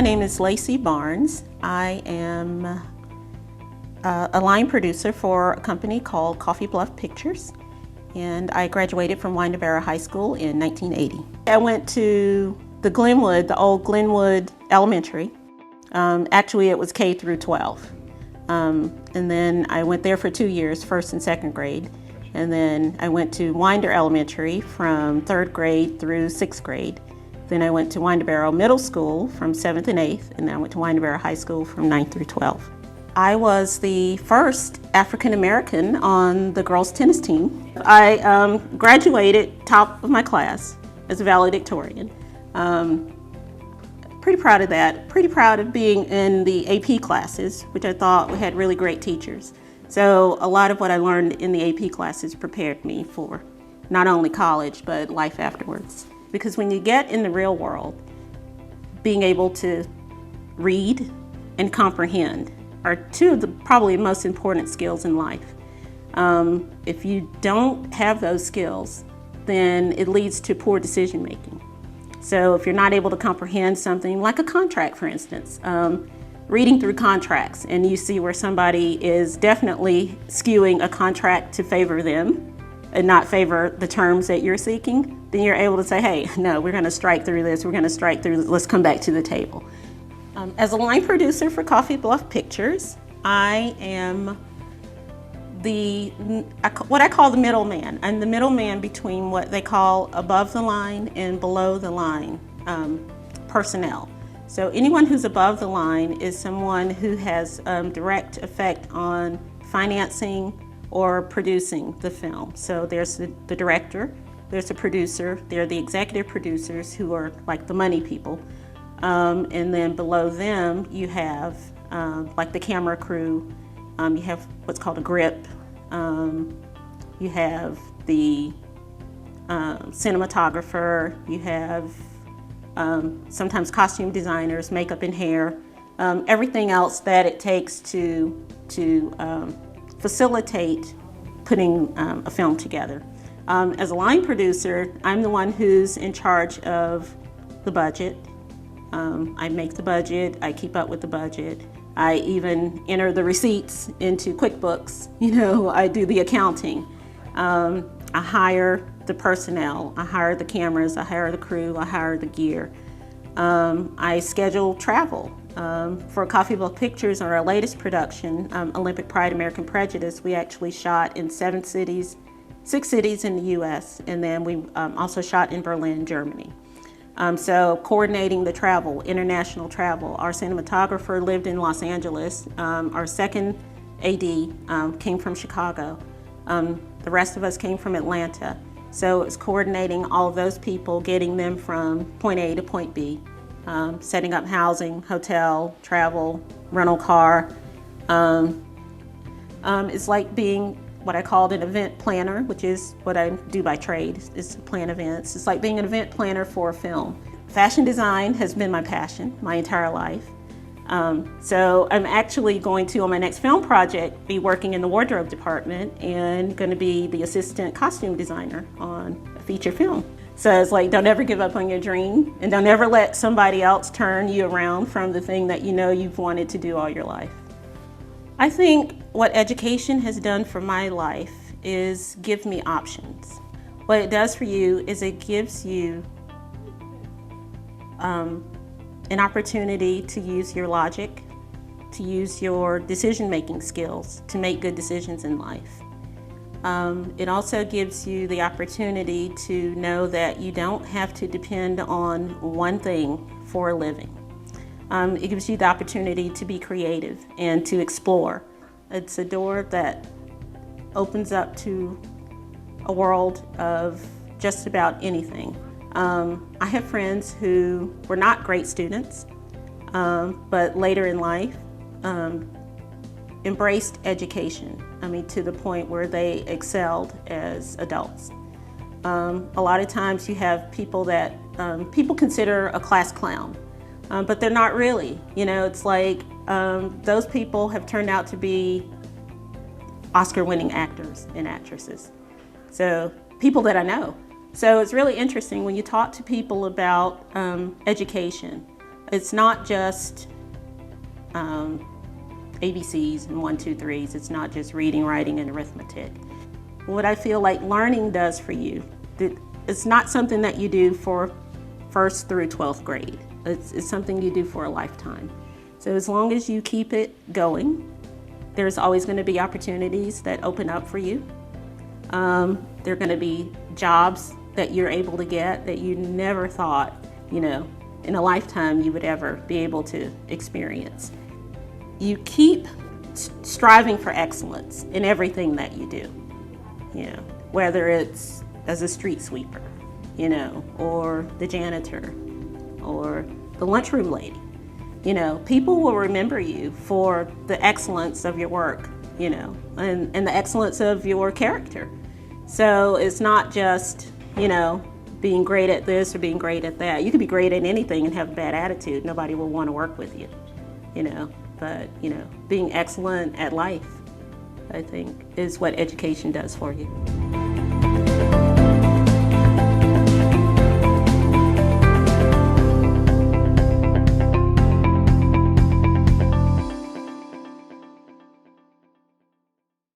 My name is Lacy Barnes. I am a line producer for a company called Coffee Bluff Pictures, and I graduated from Winder-Barrow High School in 1980. I went to the old Glenwood Elementary. Actually, it was K through 12. And then I went there for 2 years, first and second grade. And then I went to Winder Elementary from 3rd grade through 6th grade. Then I went to Winder-Barrow Middle School from 7th and 8th, and then I went to Winder-Barrow High School from 9th through 12th. I was the first African American on the girls' tennis team. I graduated top of my class as a valedictorian. Pretty proud of that. Pretty proud of being in the AP classes, which I thought we had really great teachers. So a lot of what I learned in the AP classes prepared me for not only college, but life afterwards. Because when you get in the real world, being able to read and comprehend are two of the probably most important skills in life. If you don't have those skills, then it leads to poor decision making. So if you're not able to comprehend something, like a contract for instance, reading through contracts and you see where somebody is definitely skewing a contract to favor them and not favor the terms that you're seeking, then you're able to say, hey, no, we're going to strike through this, we're going to strike through this, let's come back to the table. As a line producer for Coffee Bluff Pictures, I am what I call the middleman. I'm the middleman between what they call above the line and below the line personnel. So anyone who's above the line is someone who has direct effect on financing or producing the film. So there's the director, there's the producer, there are the executive producers who are like the money people. And then below them you have like the camera crew, you have what's called a grip, you have the cinematographer, you have sometimes costume designers, makeup and hair, everything else that it takes to facilitate putting a film together. As a line producer, I'm the one who's in charge of the budget. I make the budget, I keep up with the budget. I even enter the receipts into QuickBooks. You know, I do the accounting. I hire the personnel, I hire the cameras, I hire the crew, I hire the gear. I schedule travel. For Coffee Bluff Pictures, on our latest production, Olympic Pride, American Prejudice, we actually shot in 6 cities in the US, and then we also shot in Berlin, Germany. So coordinating the travel, international travel. Our cinematographer lived in Los Angeles. Our second AD came from Chicago. The rest of us came from Atlanta. So it was coordinating all of those people, getting them from point A to point B, setting up housing, hotel, travel, rental car. It's like being what I called an event planner, which is what I do by trade, is to plan events. It's like being an event planner for a film. Fashion design has been my passion my entire life. So I'm actually going to, on my next film project, be working in the wardrobe department and going to be the assistant costume designer on a feature film. So it's like, don't ever give up on your dream, and don't ever let somebody else turn you around from the thing that you know you've wanted to do all your life. I think what education has done for my life is give me options. What it does for you is it gives you an opportunity to use your logic, to use your decision-making skills to make good decisions in life. It also gives you the opportunity to know that you don't have to depend on one thing for a living. It gives you the opportunity to be creative and to explore. It's a door that opens up to a world of just about anything. I have friends who were not great students, but later in life embraced education. I mean, to the point where they excelled as adults. A lot of times you have people that people consider a class clown. But they're not really. You know, it's like those people have turned out to be Oscar-winning actors and actresses. So people that I know. So it's really interesting when you talk to people about education, It's not just ABCs and 1, 2, 3s. It's not just reading, writing, and arithmetic. What I feel like learning does for you, it's not something that you do for 1st through 12th grade. It's something you do for a lifetime. So as long as you keep it going, there's always going to be opportunities that open up for you. There are going to be jobs that you're able to get that you never thought, in a lifetime you would ever be able to experience. You keep striving for excellence in everything that you do, whether it's as a street sweeper, or the janitor, or the lunchroom lady. People will remember you for the excellence of your work, and the excellence of your character. So it's not just, being great at this or being great at that. You could be great at anything and have a bad attitude. Nobody will want to work with you, But, being excellent at life, I think, is what education does for you.